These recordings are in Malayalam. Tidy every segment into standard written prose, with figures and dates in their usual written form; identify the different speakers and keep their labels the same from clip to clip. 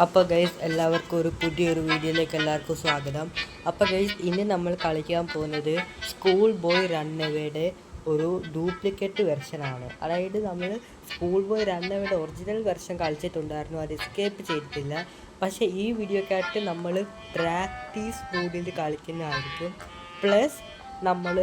Speaker 1: അപ്പോൾ ഗൈസ് എല്ലാവർക്കും ഒരു പുതിയൊരു വീഡിയോയിലേക്ക് എല്ലാവർക്കും സ്വാഗതം. അപ്പോൾ ഗൈസ് ഇനി നമ്മൾ കളിക്കാൻ പോകുന്നത് സ്കൂൾ ബോയ് റൺഅവേയുടെ ഒരു ഡ്യൂപ്ലിക്കേറ്റ് വെർഷനാണ്. അതായത് നമ്മൾ സ്കൂൾ ബോയ് റൺഅവേയുടെ ഒറിജിനൽ വെർഷൻ കളിച്ചിട്ടുണ്ടായിരുന്നു, അത് എസ്കേപ്പ് ചെയ്തിട്ടില്ല. പക്ഷേ ഈ വീഡിയോക്കകത്ത് നമ്മൾ പ്രാക്ടീസ് മോഡിൽ കളിക്കുന്നതായിരിക്കും. പ്ലസ് നമ്മൾ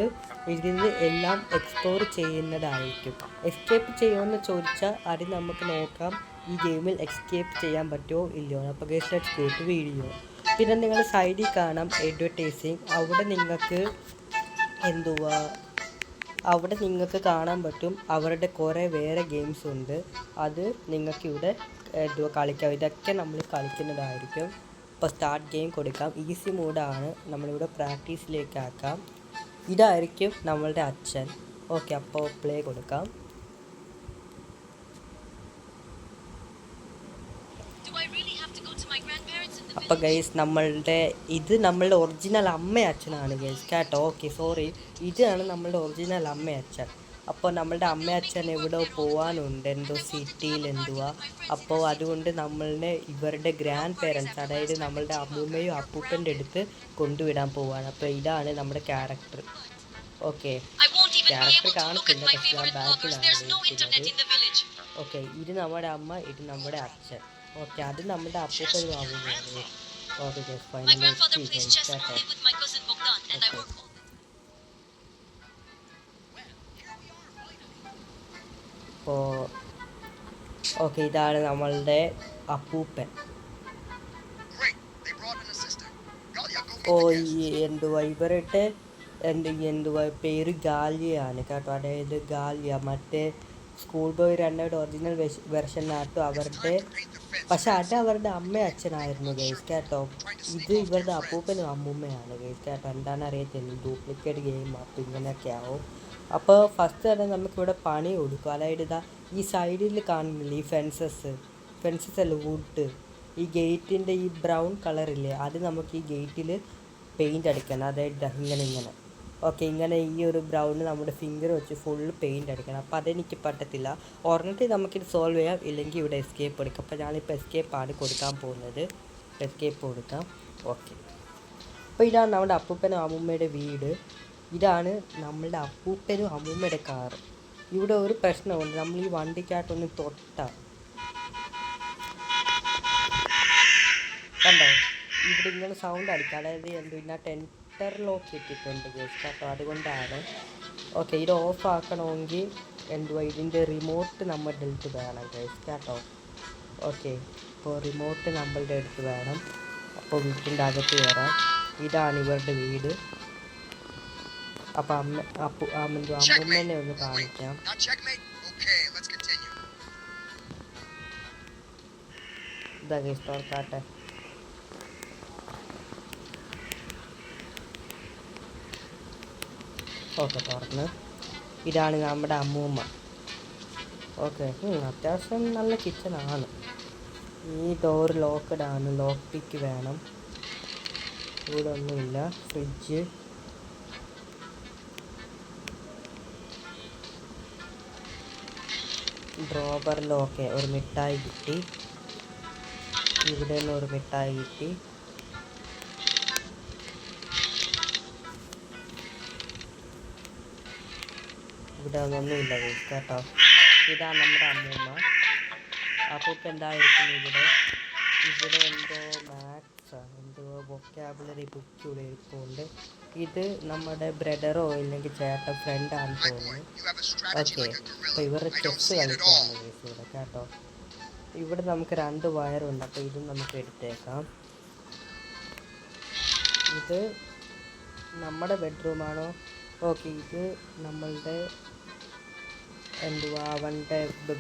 Speaker 1: ഇതിന് എല്ലാം എക്സ്പ്ലോർ ചെയ്യുന്നതായിരിക്കും. എസ്കേപ്പ് ചെയ്യുമെന്ന് ചോദിച്ചാൽ അത് നമുക്ക് നോക്കാം, ഈ ഗെയിമിൽ എസ്കേപ്പ് ചെയ്യാൻ പറ്റുമോ ഇല്ലയോ. അപ്പോൾ guys let's go to video. പിന്നെ നിങ്ങൾ സൈഡിൽ കാണാം അഡ്വർടൈസിങ്. അവിടെ നിങ്ങൾക്ക് കാണാൻ പറ്റും അവരുടെ കുറേ വേറെ ഗെയിംസ് ഉണ്ട്. അത് നിങ്ങൾക്ക് ഇവിടെ കളിക്കാം. ഇതൊക്കെ നമ്മൾ കളിക്കുന്നതായിരിക്കും. ഇപ്പോൾ സ്റ്റാർട്ട് ഗെയിം കൊടുക്കാം. ഈസി മോഡാണ്, നമ്മളിവിടെ പ്രാക്ടീസിലേക്ക് ആക്കാം. ഇതായിരിക്കും നമ്മളുടെ അച്ഛൻ. ഓക്കെ, അപ്പോൾ പ്ലേ കൊടുക്കാം. അപ്പോൾ ഗൈസ് നമ്മളുടെ ഒറിജിനൽ അമ്മ അച്ഛനാണ് ഗൈസ് കേട്ടോ. ഓക്കെ സോറി, ഇതാണ് നമ്മളുടെ ഒറിജിനൽ അമ്മ അച്ഛൻ. അപ്പോൾ നമ്മളുടെ അമ്മ അച്ഛൻ എവിടെ പോകാനുണ്ട്, എന്തോ സിറ്റിയിൽ എന്തുവാ. അപ്പോൾ അതുകൊണ്ട് ഇവരുടെ ഗ്രാൻഡ് പേരൻസ്, അതായത് നമ്മളുടെ അമ്മൂമ്മയും അപ്പൂപ്പൻ്റെ അടുത്ത് കൊണ്ടുവിടാൻ പോവാണ്. അപ്പോൾ ഇതാണ് നമ്മുടെ ക്യാരക്ടർ. ഓക്കെ, ക്യാരക്ടർ കാണത്തില്ല, പക്ഷേ ഞാൻ ബാക്കിലാണ്. ഓക്കെ, ഇത് നമ്മുടെ അമ്മ, ഇത് നമ്മുടെ അച്ഛൻ. ഓക്കെ, അത് നമ്മുടെ അപ്പൂപ്പനും അമ്മൂമ്മയാണ്. ഓക്കെ ഗൈസ്, ഫൈനലി അപ്പോൾ ഓക്കെ, ഇതാണ് നമ്മളുടെ അപ്പൂപ്പൻ. ഓ ഇവരുടെ പേര് ഗാലിയാണ് കേട്ടോ. അതായത് ഗാലിയ മറ്റേ സ്കൂൾ ബോയ് റണ്ണയുടെ ഒറിജിനൽ വെർഷനകത്ത് പക്ഷെ അത് അവരുടെ അമ്മ അച്ഛനായിരുന്നു ഗൈസ് കേട്ടോ. ഇത് ഇവരുടെ അപ്പൂപ്പനും അമ്മൂമ്മയാണ് ഗൈസ് കേട്ടോ. എന്താണ് അറിയത്തില്ല, ഡ്യൂപ്ലിക്കേറ്റ് ഗെയിം. അപ്പോൾ ഇങ്ങനെയൊക്കെ ആവും. അപ്പോൾ ഫസ്റ്റ് തന്നെ നമുക്കിവിടെ പണി കൊടുക്കും. അതായത് ഈ സൈഡിൽ കാണുന്നില്ല ഈ ഫെൻസസ് അല്ല, വുഡ്. ഈ ഗേറ്റിൻ്റെ ഈ ബ്രൗൺ കളറില്ലേ, അത് നമുക്ക് ഈ ഗേറ്റിൽ പെയിൻ്റ് അടിക്കണം. അതായത് ഇങ്ങനെ ഓക്കെ, ഇങ്ങനെ ഈ ഒരു ബ്രൗണ് നമ്മുടെ ഫിംഗർ വെച്ച് ഫുള്ള് പെയിൻ്റ് അടിക്കണം. അപ്പോൾ അതെനിക്ക് പറ്റത്തില്ല. ഒരെണ്ണത്തിൽ നമുക്കിത് സോൾവ് ചെയ്യാം, ഇല്ലെങ്കിൽ ഇവിടെ എസ്കേപ്പ് കൊടുക്കാം. അപ്പോൾ ഞാനിപ്പോൾ എസ്കേപ്പാണ് കൊടുക്കാൻ പോകുന്നത്. എസ്കേപ്പ് കൊടുക്കാം. ഓക്കെ, അപ്പോൾ ഇതാണ് നമ്മുടെ അപ്പൂപ്പനും അമ്മൂമ്മയുടെ വീട്. ഇതാണ് നമ്മളുടെ അപ്പൂപ്പനും അമ്മൂമ്മയുടെ കാറ്. ഇവിടെ ഒരു പ്രശ്നമുണ്ട്, നമ്മൾ ഈ വണ്ടിക്കകത്തൊന്ന് തൊട്ടാൽ കണ്ടോ, ഇവിടെ ഇങ്ങനെ സൗണ്ട് അടിക്കുക. അതായത് ഇതിനകത്ത് ലോക്ക് ഇട്ടിട്ടുണ്ട് ഗൈസ് കേട്ടോ, അതുകൊണ്ടാണ്. ഓക്കെ, ഇത് ഓഫ് ആക്കണമെങ്കിൽ ഇതിൻ്റെ റിമോട്ട് നമ്മളുടെ അടുത്ത് വേണം ഗൈസ് കേട്ടോ. ഓക്കെ, ഇപ്പോൾ റിമോട്ട് നമ്മളുടെ അടുത്ത് വേണം. അപ്പോൾ വീട്ടിൻ്റെ അകത്ത് കയറാം. ഇതാണ് ഇവരുടെ വീട്. അപ്പോൾ അമ്മൂമ്മനെ ഒന്ന് കാണിക്കാം. ഇതാ ഗൈസ്, തുറക്കാട്ടെ. ഓക്കെ, തുറന്ന്. ഇതാണ് നമ്മുടെ അമ്മൂമ്മ. ഓക്കെ, അത്യാവശ്യം നല്ല കിച്ചണാണ്. ഈ ഡോർ ലോക്ക്ഡ് ആണ്, ലോക്ക് പിക്ക് വേണം. ഇവിടെ ഒന്നുമില്ല. ഫ്രിഡ്ജ്, ഡ്രോവറിലൊക്കെ ഒരു മിഠായി കിട്ടി. ഇവിടെ നിന്ന് ഒരു മിഠായി കിട്ടി. ഇവിടെ ഒന്നുമില്ല കേട്ടോ. ഇതാണ് നമ്മുടെ അമ്മൂമ്മ. അപ്പൂപ്പ എന്തായിരിക്കും ഇവിടെ എന്തോ മാത്സ് എന്തോ വൊക്കാബുലറി ബുക്ക് ഇവിടെ ഇരിപ്പുണ്ട്. ഇത് നമ്മുടെ ബ്രദറോ ഇല്ലെങ്കിൽ ചേട്ടൻ ഫ്രണ്ടാണെന്ന് തോന്നുന്നു. ഓക്കെ, അപ്പോൾ ഇവരുടെ ചെസ് കളിക്കാണ് ഇവിടെ കേട്ടോ. ഇവിടെ നമുക്ക് 2 വയറുണ്ട്, അപ്പോൾ ഇതും നമുക്ക് എടുത്തേക്കാം. ഇത് നമ്മുടെ ബെഡ്റൂമാണോ? ഓക്കെ, ഇത് നമ്മളുടെ അവൻ്റെ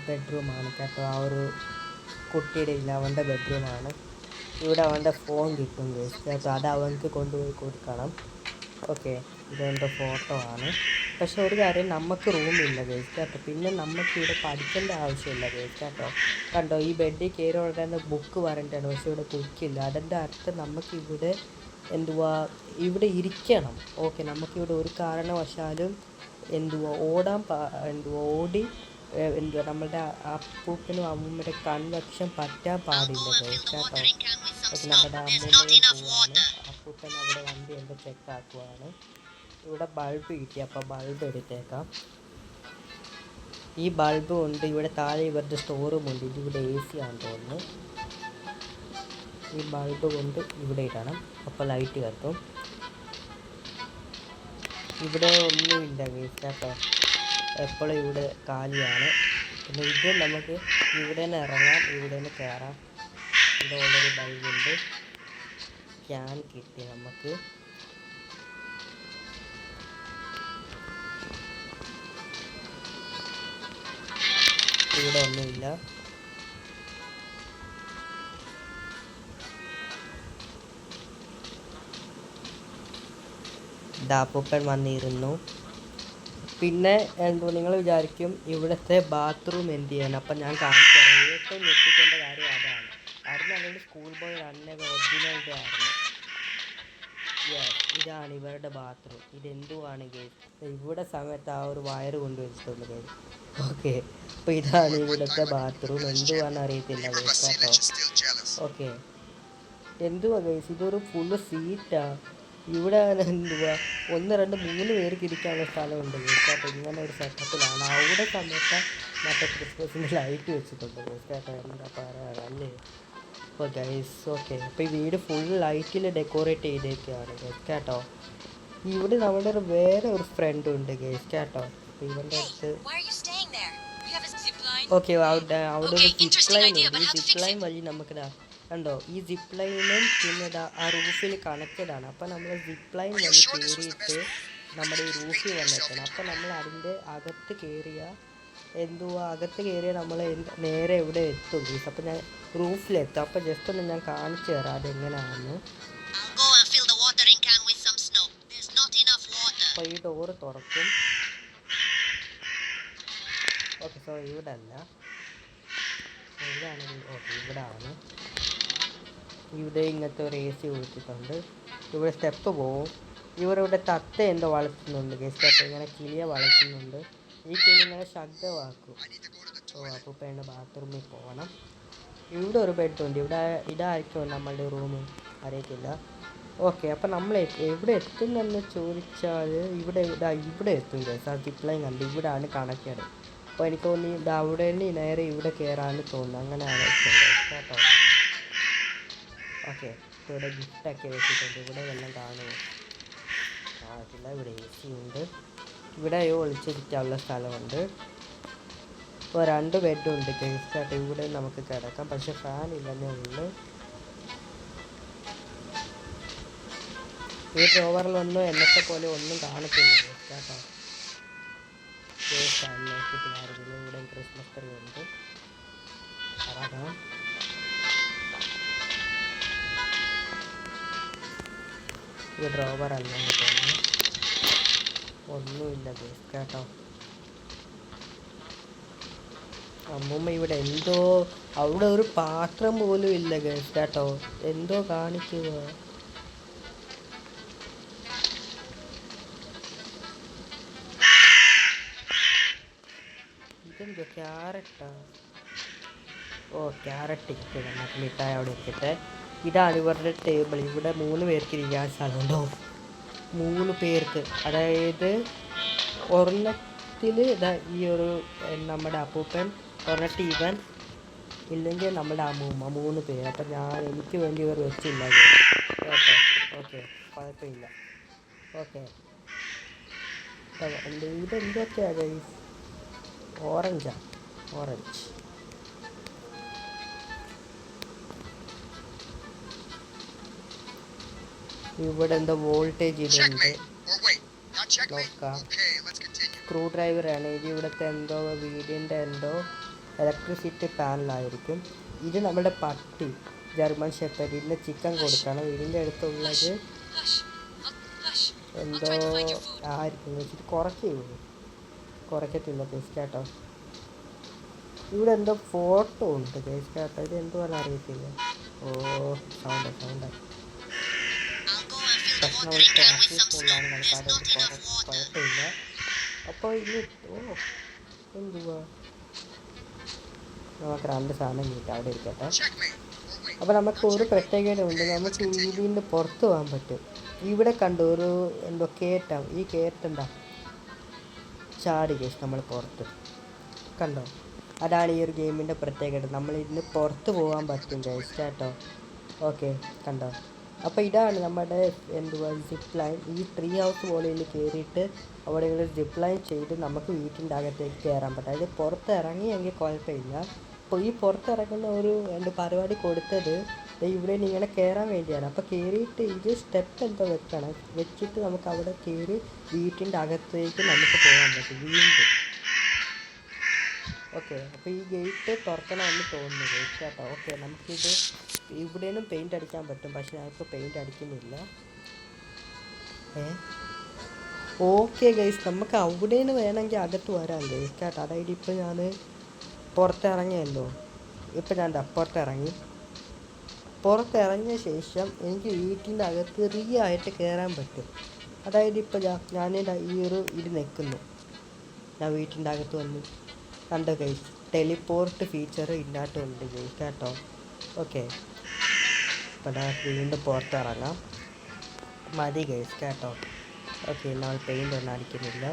Speaker 1: ബെഡ്റൂമാണ് കേട്ടോ. ആ ഒരു കുട്ടിയുടെ ഇല്ല, അവൻ്റെ ബെഡ്റൂമാണ്. ഇവിടെ അവൻ്റെ ഫോൺ കിട്ടും കേട്ടോ, അത് അവൻക്ക് കൊണ്ടുപോയി കൊടുക്കണം. ഓക്കെ, ഇതെൻ്റെ ഫോട്ടോ ആണ്. പക്ഷെ ഒരു കാര്യം, നമുക്ക് റൂമില്ല കേട്ടോ. പിന്നെ നമുക്കിവിടെ പഠിക്കേണ്ട ആവശ്യമില്ല കേട്ടോ. കണ്ടോ, ഈ ബെഡിൽ കയറി ഉടനെ ബുക്ക് വരണ്ടാണ്, പക്ഷെ ഇവിടെ ബുക്കില്ല. അതിൻ്റെ അർത്ഥം നമുക്കിവിടെ ഇവിടെ ഇരിക്കണം. ഓക്കെ, നമുക്കിവിടെ ഒരു കാരണവശാലും ഓടി എന്തുവാ നമ്മളുടെ അപ്പൂപ്പനും അമ്മൂമ്മയുടെ കൺവെക്ഷൻ പറ്റാൻ പാടില്ല ഗൈസ് കേട്ടോ. പക്ഷെ നമ്മുടെ അമ്മൂമ്മയും പോവാണ്, അപ്പൂപ്പൻ അവിടെ വണ്ടി എൻ്റെ ചെക്കാക്കുവാണ്. ഇവിടെ ബൾബ് കിട്ടി, അപ്പോൾ ബൾബ് എടുത്തേക്കാം. ഈ ബൾബ് കൊണ്ട് ഇവിടെ താഴെ ഇവരുടെ സ്റ്റോർ റൂം ഉണ്ട്, ഇതിവിടെ എ സി ആണെന്ന് തോന്നുന്നു. ഈ ബൾബ് കൊണ്ട് ഇവിടെ ഇടണം, അപ്പോൾ ലൈറ്റ് കത്തും. ഇവിടെ ഒന്നുമില്ല ഗൈസ് കേട്ടോ, എപ്പോഴും ഇവിടെ കാലിയാണ്. പിന്നെ ഇത് നമുക്ക് ഇവിടെ നിന്ന് ഇറങ്ങാം, ഇവിടെ നിന്ന് കയറാം. ഇവിടെ ഓൾറെഡി ബൾബുണ്ട്, ക്യാൻ കിട്ടി നമുക്ക്. ഇവിടെ ഒന്നുമില്ല. ഡാപ്പൂപ്പൻ വന്നിരുന്നു. പിന്നെ എന്തോ നിങ്ങൾ വിചാരിക്കും ഇവിടുത്തെ ബാത്റൂം എന്ത് ചെയ്യാൻ, അപ്പം ഞാൻ കാണിച്ചു തരാം. ഏറ്റവും ഞെട്ടിക്കേണ്ട കാര്യം അതാണ്. കാരണം അവരുടെ സ്കൂൾ ബോയ് റണ്ണൊക്കെ ഒറിജിനലിൻ്റെ ആയിരുന്നു. ഇതാണ് ഇവരുടെ ബാത്റൂം. ഇതെന്തുവാണ് ഗൈസ്, ഇവിടെ സമയത്ത് ആ ഒരു വയറ് കൊണ്ടുവച്ചിട്ടുണ്ട് ഗൈസ്. ഓക്കെ, അപ്പോൾ ഇതാണ് ഇവിടുത്തെ ബാത്റൂം. എന്തുവാണെന്ന് അറിയത്തില്ല ഗൈസ് കേട്ടോ. ഓക്കെ, എന്തുവാ ഗൈസ്, ഇതൊരു ഫുള്ള് സീറ്റാ. ഇവിടെ എന്തുവാ 1, 2, 3 പേർക്ക് ഇരിക്കാനുള്ള സ്ഥലമുണ്ട് ഗൈസ് കേട്ടോ. ഇങ്ങനെ ഒരു സെറ്റപ്പിലാണ്. അവിടെ സമയത്ത് മറ്റേ ക്രിസ്മസിൻ്റെ ലൈറ്റ് വെച്ചിട്ടുണ്ട് ഗൈസ് കേട്ടോ. എന്താ പറയാനല്ലേ. അപ്പോൾ ഗൈസ് ഓക്കെ, അപ്പോൾ ഈ വീട് ഫുൾ ലൈറ്റിൽ ഡെക്കറേറ്റ് ചെയ്തേക്കാണ് ഗൈസ് കേട്ടോ. ഇവിടെ നമ്മുടെ വേറെ ഒരു ഫ്രണ്ട് ഉണ്ട് ഗൈസ് കേട്ടോ. അപ്പോൾ ഇവൻ്റെ അടുത്ത് ഓക്കെ, അവിടെ ഒരു സിപ്പ് ലൈൻ ഉണ്ട്. ഈ സിപ്പ് ലൈൻ വഴി നമുക്ക് കണ്ടോ, ഈ സിപ്പ് ലൈനും പിന്നെ ആ റൂഫിൽ കണക്റ്റഡ് ആണ്. അപ്പോൾ നമ്മൾ സിപ്പ് ലൈൻ വഴി കയറിയിട്ട് നമ്മുടെ ഈ റൂഫിൽ വന്നെത്തണം. അപ്പോൾ നമ്മൾ അതിൻ്റെ അകത്ത് കയറിയാൽ അകത്ത് കയറിയാൽ നമ്മൾ നേരെ എവിടെ എത്തും ഗൈസ്. അപ്പോൾ ഞാൻ റൂഫിലെത്തും. അപ്പോൾ ജസ്റ്റ് ഒന്ന് ഞാൻ കാണിച്ചു തരാം അതെങ്ങനെയാണെന്ന്. അപ്പോൾ ഈ ഡോറ് തുറക്കും. ഓക്കെ, സോ ഇവിടെ അല്ല, ഇവിടെയാണെങ്കിൽ ഓക്കെ, ഇവിടെ ആണ്. ഇവിടെ ഇങ്ങനത്തെ ഒരു AC കൊടുത്തിട്ടുണ്ട്. ഇവിടെ സ്റ്റെപ്പ് പോവും. ഇവരിവിടെ തത്ത എന്തോ വളർത്തുന്നുണ്ട് ഗൈസ് കേട്ടോ. ഇങ്ങനെ കിളിയെ വളർത്തുന്നുണ്ട്. ഈ കിളി ഇങ്ങനെ ശബ്ദമാക്കും. അപ്പൂപ്പേൻ്റെ ബാത്റൂമിൽ പോകണം. ഇവിടെ ഒരു ബെഡുണ്ട്. ഇതായിരിക്കും നമ്മളുടെ റൂം, അറിയത്തില്ല. ഓക്കെ, അപ്പം നമ്മൾ എവിടെ എത്തുന്നെന്ന് ചോദിച്ചാൽ ഇവിടെ എത്തും ഗൈസ്. ആ സിപ്പ് ലൈൻ കണ്ട് ഇവിടെയാണ് കണക്റ്റഡ്. അപ്പോൾ എനിക്ക് തോന്നി അവിടെ നിന്ന് നേരെ ഇവിടെ കയറാമെന്ന് തോന്നുന്നു. അങ്ങനെയാണ് കേട്ടോ. ഓക്കെ, ഇവിടെ ഗിഫ്റ്റൊക്കെ വെച്ചിട്ടുണ്ട്. ഇവിടെ എല്ലാം കാണുമോ? ആയിട്ടില്ല. ഇവിടെ AC ഉണ്ട്. ഇവിടെ ഒളിച്ചിരിക്കാനുള്ള സ്ഥലമുണ്ട്. ഇപ്പോൾ 2 ബെഡുണ്ട് ഗൈസ് കേട്ടോ. ഇവിടെ നമുക്ക് കിടക്കാം, പക്ഷെ ഫാൻ ഇല്ലെന്നേ ഉള്ളൂ. ഈ ഡ്രോവറിലൊന്നും എന്നത്തെ പോലെ ഒന്നും കാണത്തില്ല ഗൈസ് കേട്ടോ. ഫാൻ നോക്കിയിട്ട് കാര്യമില്ല. ഇവിടെ ക്രിസ്മസ് ട്രീ ഉണ്ട്. അതാണ് ഈ ഡ്രോവർ അല്ലെന്ന് തോന്നുന്നു. ഒന്നുമില്ല ഗൈസ് കേട്ടോ. അമ്മൂമ്മ ഇവിടെ എന്തോ, അവിടെ ഒരു പാത്രം പോലും ഇല്ല ഗൈസ് കേട്ടോ. എന്തോ കാണിക്കുക. ഇതെന്തോ ക്യാരറ്റാ? ഓ, ക്യാരറ്റ് ഇരിക്കട്ടെ, നമുക്ക് മിഠായി അവിടെ ഇരിക്കട്ടെ. ഇതാണ് ഇവരുടെ ടേബിൾ. ഇവിടെ 3 പേർക്ക് ഇരിക്കാൻ സ്ഥലമുണ്ടോ? 3 പേർക്ക്, അതായത് ഒരെണ്ണത്തിൽ ഈ ഒരു നമ്മുടെ അപ്പൂപ്പൻ, ഒരെണ്ണത്തിൽ ഇവൻ, ഇല്ലെങ്കിൽ നമ്മുടെ അമ്മൂമ്മ, 3 പേര്. അപ്പം എനിക്ക് വേണ്ടി ഇവർ വെച്ചില്ല കേട്ടോ. ഓക്കെ, കുഴപ്പമില്ല. ഓക്കെ, ഇതെന്തൊക്കെയാണ് ഗൈസ്? ഓറഞ്ച്. ഇവിടെ എന്തോ വോൾട്ടേജ് ഇതുണ്ട്, നോക്കാം. സ്ക്രൂ ഡ്രൈവറാണ് ഇത്. ഇവിടുത്തെ എന്തോ വീടിൻ്റെ എന്തോ ഇലക്ട്രിസിറ്റി പാനലായിരിക്കും. ഇത് നമ്മുടെ പട്ടി, ജർമ്മൻ ഷെപ്പേർഡ്. ഇതിന് ചിക്കൻ കൊടുക്കണം. ഇതിൻ്റെ അടുത്തുള്ളത് എന്തോ ആയിരിക്കും വെച്ചിട്ട് കുറയ്ക്കത്തില്ല ഗൈസ് കേട്ടോ. ഇവിടെ എന്തോ ഫോട്ടോ ഉണ്ട് ഗൈസ് കേട്ടോ. ഇത് എന്തുവാണെന്ന് അറിയത്തില്ല. ഓ, സൗണ്ട് പ്രശ്നം ട്രാഫിക് സ്കൂളിലാണ് കളിക്കാതെ കുഴപ്പമില്ല. അപ്പോൾ ഇത് എന്തുവാ നമുക്ക് 2 സാധനം കിട്ടും, അവിടെ ഇരിക്കട്ടെ. അപ്പോൾ നമുക്ക് ഒരു പ്രത്യേകത ഉണ്ട്, നമുക്ക് ഇതിൽ നിന്ന് പുറത്ത് പോകാൻ പറ്റും. ഇവിടെ കണ്ടു ഒരു എന്തോ കയറ്റം, ഈ കയറ്റെന്താ ചാടി ഗൈസ് നമ്മൾ പുറത്ത് കണ്ടോ. അതാണ് ഈ ഒരു ഗെയിമിൻ്റെ പ്രത്യേകത, നമ്മൾ ഇതിന് പുറത്ത് പോകാൻ പറ്റും ഗൈസ് കേട്ടോ. ഓക്കെ കണ്ടോ. അപ്പോൾ ഇതാണ് നമ്മുടെ എന്തുവാ സിപ്പ് ലൈൻ. ഈ ട്രീ ഹൗസ് പോലെ ഇതിൽ കയറിയിട്ട് അവിടെ ഇങ്ങനെ സിപ്പ് ലൈൻ ചെയ്ത് നമുക്ക് വീട്ടിൻ്റെ അകത്തേക്ക് കയറാൻ പറ്റും. അതായത് പുറത്ത് ഇറങ്ങിയെങ്കിൽ കുഴപ്പമില്ല. അപ്പോൾ ഈ പുറത്തിറങ്ങുന്ന ഒരു പരിപാടി കൊടുത്തത് ഇവിടെ നിന്ന് ഇങ്ങനെ കയറാൻ വേണ്ടിയാണ്. അപ്പോൾ കയറിയിട്ട് ഇത് സ്റ്റെപ്പ് എന്തോ വെച്ചിട്ട് നമുക്ക് അവിടെ കയറി വീട്ടിൻ്റെ അകത്തേക്ക് നമുക്ക് പോകാൻ പറ്റും വീണ്ടും. ഓക്കെ അപ്പോൾ ഈ ഗേറ്റ് തുറക്കണമെന്ന് തോന്നുന്നു ഗൈസ് കേട്ടോ. ഓക്കെ നമുക്കിത് ഇവിടെ നിന്നും പെയിൻ്റ് അടിക്കാൻ പറ്റും, പക്ഷെ ഞങ്ങൾക്ക് പെയിൻ്റ് അടിക്കുന്നില്ല. ഓക്കെ ഗൈസ് നമുക്ക് അവിടെ നിന്ന് വേണമെങ്കിൽ അകത്ത് വരാം ഗൈസ് കേട്ടോ. അതായത് ഇപ്പോൾ ഞാൻ പുറത്തിറങ്ങിയല്ലോ, ഇപ്പോൾ ഞാൻ പുറത്തിറങ്ങിയ ശേഷം എനിക്ക് വീട്ടിൻ്റെ അകത്ത് ഫ്രീ ആയിട്ട് കയറാൻ പറ്റും. അതായത് ഇപ്പോൾ ഞാൻ ഈ ഒരു ഇത് നിൽക്കുന്നു, ഞാൻ വീട്ടിൻ്റെ അകത്ത് വന്നു കണ്ടോ ഗൈസ്. ടെലിപ്പോർട്ട് ഫീച്ചർ ഇതിനകത്തുണ്ട് ഗൈസ് കേട്ടോ. ഓക്കെ അപ്പോൾ വീണ്ടും പുറത്തിറങ്ങാം, മതി ഗൈസ് കേട്ടോ. ഓക്കെ നമ്മൾ പെയിൻ്റ് ഒന്നും അടിക്കുന്നില്ല.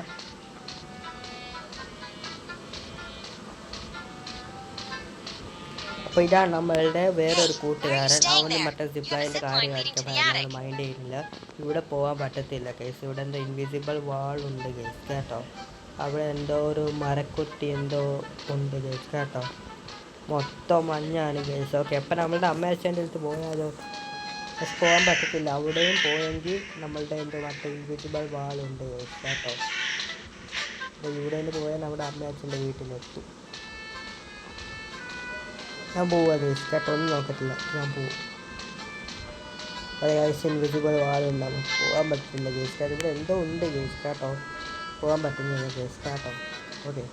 Speaker 1: അപ്പോൾ ഇതാണ് നമ്മളുടെ വേറൊരു കൂട്ടുകാരൻ, അവന് മറ്റേ സിപ്ലൈൻ്റെ കാര്യം ആയിരിക്കും നമ്മൾ മൈൻഡ് ചെയ്യുന്നില്ല. ഇവിടെ പോകാൻ പറ്റത്തില്ല കേസ്, ഇവിടെ എന്തോ ഇൻവിസിബിൾ വാളുണ്ട് കേസ് കേട്ടോ. അവിടെ എന്തോ ഒരു മരക്കുട്ടി എന്തോ ഉണ്ട് കേസ് കേട്ടോ. മൊത്തം മഞ്ഞാണ് കേസ്. ഓക്കെ അപ്പോൾ നമ്മളുടെ അമ്മ അച്ഛൻ്റെ അടുത്ത് പോയാലോ, പക്ഷെ പോകാൻ പറ്റത്തില്ല. അവിടെയും പോയെങ്കിൽ നമ്മളുടെ എന്തോ മറ്റേ ഇൻവിസിബിൾ വാളുണ്ട് കേസ് കേട്ടോ. അപ്പോൾ ഇവിടെ നിന്ന് പോയാൽ നമ്മുടെ അമ്മ അച്ഛൻ്റെ വീട്ടിലെത്തും. ഞാൻ പോവാ ഗൈസ് കേട്ടോ, ഒന്നും നോക്കത്തില്ല, ഞാൻ പോവും. ഗൈസ് ഇൻവിസിബിൾ വാളുണ്ടാവും, പോകാൻ പറ്റില്ല ഗൈസ് കേട്ടോ. ഇവിടെ എന്തോ ഉണ്ട് ഗൈസ് കേട്ടോ, പോകാൻ പറ്റുന്നില്ല ഗൈസ് കേട്ടോ. ഓക്കെ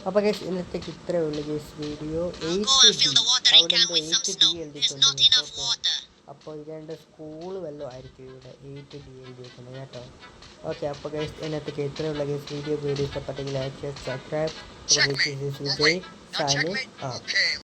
Speaker 1: അപ്പോൾ ഗൈസ് ഇന്നത്തേക്ക് ഇത്രയേ ഉള്ളൂ ഗൈസ് വീഡിയോ. 8D അവിടെ എന്തോ 8D എഴുതിയിട്ടുണ്ട്. അപ്പോൾ ഇതെൻ്റെ സ്കൂൾ വല്ലതും ആയിരിക്കും ഇവിടെ 8D എഴുതിയിരിക്കുന്നത് കേട്ടോ. ഓക്കെ അപ്പോൾ ഗൈസ് ഇന്നത്തേക്ക് ഇത്രയേ ഉള്ളൂ ഗൈസ് വീഡിയോ ഇഷ്ടപ്പെട്ടെങ്കിൽ like share subscribe. Vijay signing out.